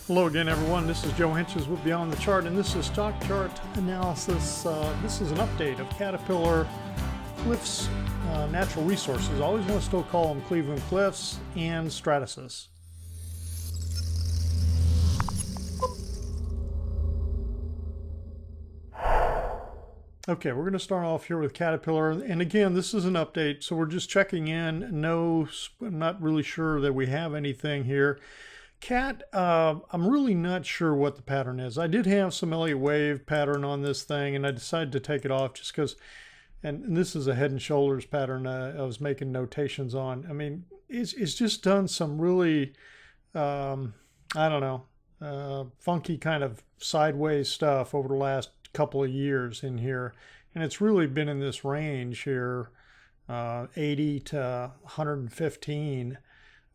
Hello again, everyone. This is Joe Henches with Beyond the Chart, and this is Stock Chart Analysis. This is an update of Caterpillar, Cliffs Natural Resources. I always want to still call them Cleveland Cliffs and SSYS. Okay, we're going to start off here with Caterpillar, and again, this is an update, so we're just checking in. No, I'm not really sure that we have anything here. Cat, I'm really not sure what the pattern is. I did have some Elliott wave pattern on this thing, and I decided to take it off just because, and this is a head and shoulders pattern I was making notations on. I mean, it's just done some really, I don't know, funky kind of sideways stuff over the last couple of years in here. And it's really been in this range here, 80 to 115.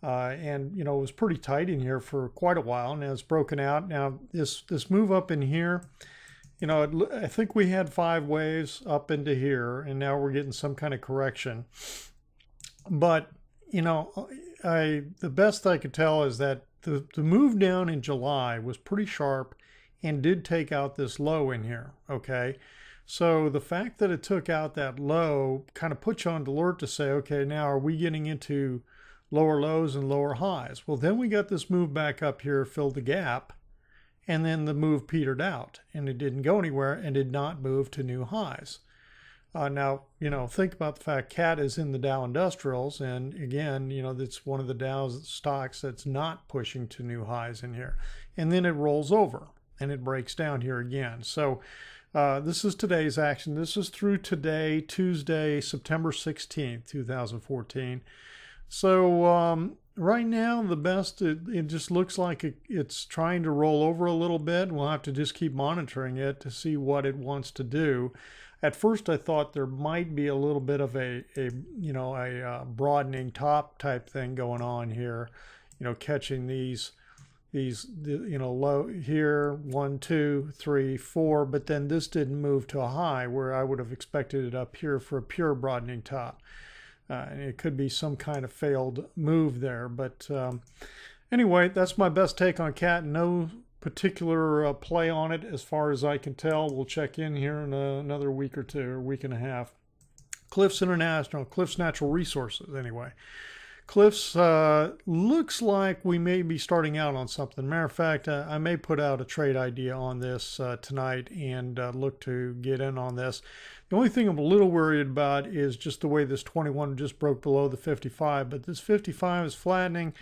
And you know, it was pretty tight in here for quite a while, and it's broken out. Now this move up in here, you know, I think we had 5 waves up into here, and now we're getting some kind of correction. But you know, the best I could tell is that the move down in July was pretty sharp and did take out this low in here. Okay, so the fact that it took out that low kind of puts you on alert to say, okay, now are we getting into lower lows and lower highs? Well, then we got this move back up here, filled the gap, and then the move petered out, and it didn't go anywhere and did not move to new highs. Now, you know, think about the fact CAT is in the Dow Industrials, and again, you know, that's one of the Dow stocks that's not pushing to new highs in here. And then it rolls over and it breaks down here again. So this is today's action. This is through today, Tuesday, September 16th, 2014. So right now, the best, it just looks like it's trying to roll over a little bit. We'll have to just keep monitoring it to see what it wants to do. At first, I thought there might be a little bit of a broadening top type thing going on here, you know, catching these you know, low here, 1, 2, 3, 4, but then this didn't move to a high where I would have expected it up here for a pure broadening top. And it could be some kind of failed move there. But anyway, that's my best take on CAT. No particular play on it as far as I can tell. We'll check in here in another week or two, or week and a half. Cliffs International, Cliffs Natural Resources anyway. Cliffs looks like we may be starting out on something. Matter of fact, I may put out a trade idea on this tonight and look to get in on this. The only thing I'm a little worried about is just the way this 21 just broke below the 55, but this 55 is flattening.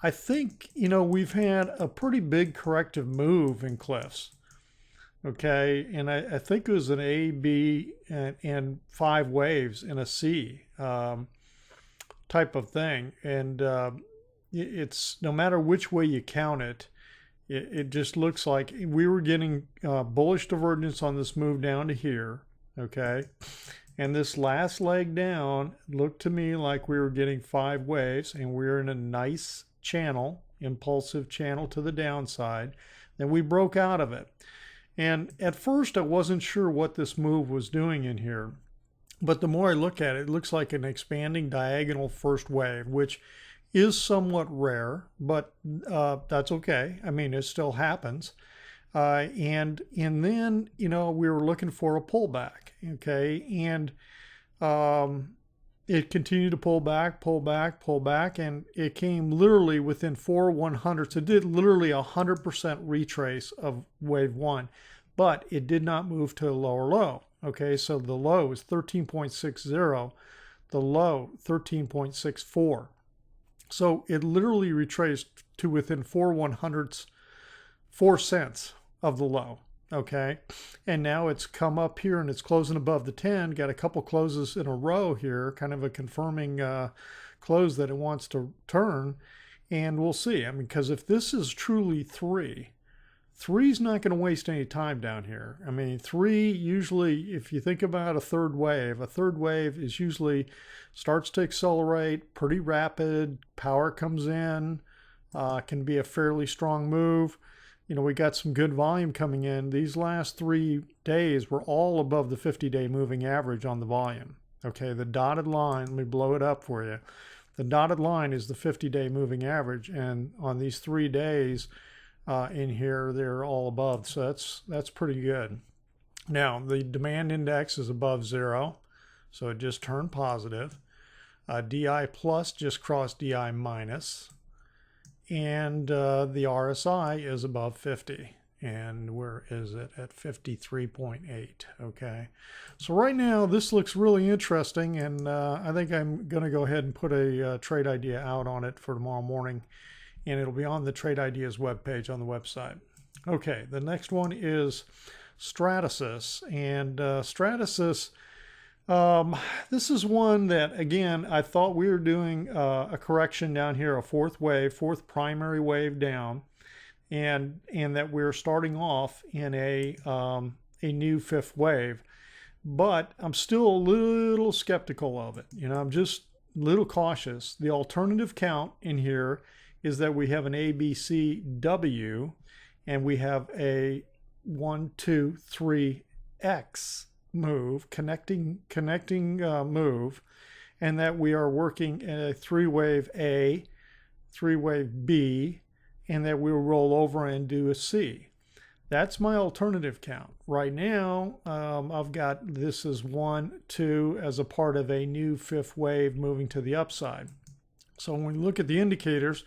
I think, you know, we've had a pretty big corrective move in Cliffs. Okay, and I think it was an A, B, and 5 waves in a C. Type of thing, and it's no matter which way you count it, it just looks like we were getting bullish divergence on this move down to here. Okay, and this last leg down looked to me like we were getting 5 waves, and we're in a nice channel, impulsive channel to the downside. Then we broke out of it, and at first I wasn't sure what this move was doing in here. But the more I look at it, it looks like an expanding diagonal first wave, which is somewhat rare, but that's okay. I mean, it still happens. And then, you know, we were looking for a pullback, okay? And it continued to pull back, and it came literally within 4 100ths. It did literally 100% retrace of wave 1, but it did not move to a lower low. Okay, so the low is 13.60, the low 13.64. So it literally retraced to within 4 100ths, 4 cents of the low. Okay, and now it's come up here and it's closing above the 10. Got a couple closes in a row here, kind of a confirming close that it wants to turn, and we'll see. I mean, because if this is truly 3. 3's not going to waste any time down here. I mean, 3 usually, if you think about a third wave is usually starts to accelerate, pretty rapid, power comes in, can be a fairly strong move. You know, we got some good volume coming in. These last 3 days were all above the 50-day moving average on the volume. Okay, the dotted line, let me blow it up for you. The dotted line is the 50-day moving average, and on these 3 days, in here. They're all above, so that's pretty good. Now the demand index is above 0, so it just turned positive. DI plus just crossed DI minus, and the RSI is above 50. And where is it? At 53.8. Okay, so right now this looks really interesting, and I think I'm going to go ahead and put a trade idea out on it for tomorrow morning, and it'll be on the Trade Ideas webpage on the website. Okay, the next one is SSYS, and SSYS, this is one that, again, I thought we were doing a correction down here, a fourth primary wave down, and that we're starting off in a new fifth wave, but I'm still a little skeptical of it. You know, I'm just a little cautious. The alternative count in here is that we have an ABCW, and we have a 1, 2, 3 X move, connecting move, and that we are working in a 3-wave A, 3-wave B, and that we'll roll over and do a C. That's my alternative count. Right now, I've got this as 1, 2 as a part of a new fifth wave moving to the upside. So when we look at the indicators,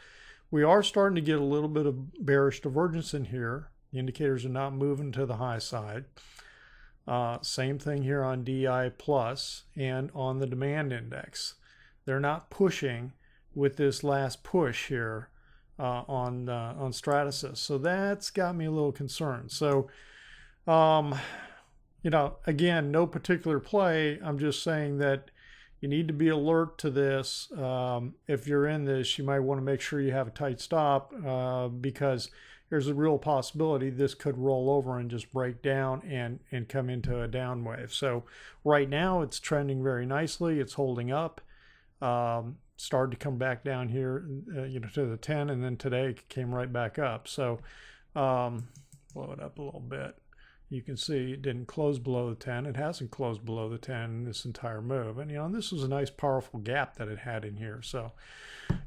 we are starting to get a little bit of bearish divergence in here. The indicators are not moving to the high side. Same thing here on DI plus and on the demand index. They're not pushing with this last push here on SSYS. So that's got me a little concerned. So, you know, again, no particular play. I'm just saying that you need to be alert to this. If you're in this, you might want to make sure you have a tight stop because there's a real possibility this could roll over and just break down and come into a down wave. So right now it's trending very nicely. It's holding up. Started to come back down here, you know, to the 10, and then today it came right back up. So blow it up a little bit. You can see it didn't close below the 10. It hasn't closed below the 10 this entire move. And, you know, this was a nice, powerful gap that it had in here. So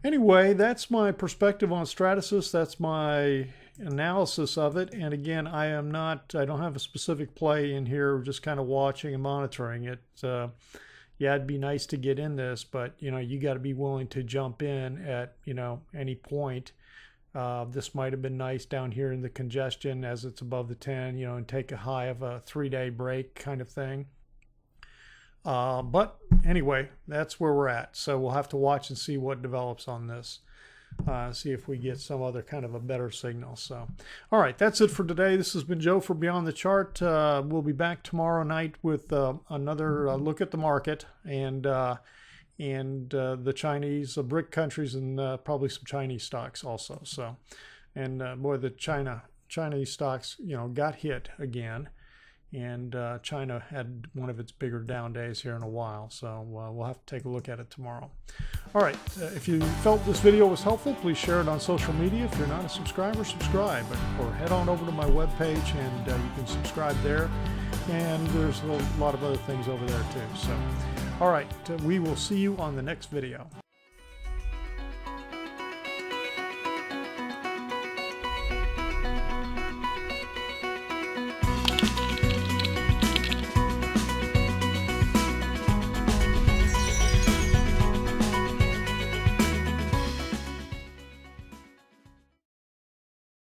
anyway, that's my perspective on SSYS. That's my analysis of it. And again, I don't have a specific play in here. We're just kind of watching and monitoring it. Yeah, it'd be nice to get in this, but, you know, you got to be willing to jump in at, you know, any point. This might have been nice down here in the congestion as it's above the 10, you know, and take a high of a 3-day break kind of thing. But anyway, that's where we're at. So we'll have to watch and see what develops on this. See if we get some other kind of a better signal. So, all right, that's it for today. This has been Joe for Beyond the Chart. We'll be back tomorrow night with another look at the market and the Chinese BRIC countries and probably some Chinese stocks also. So, and boy, the Chinese stocks, you know, got hit again. And China had one of its bigger down days here in a while, so we'll have to take a look at it tomorrow. All right, if you felt this video was helpful, please share it on social media. If you're not a subscriber, subscribe, or head on over to my webpage and you can subscribe there. And there's a lot of other things over there too. So, all right, we will see you on the next video.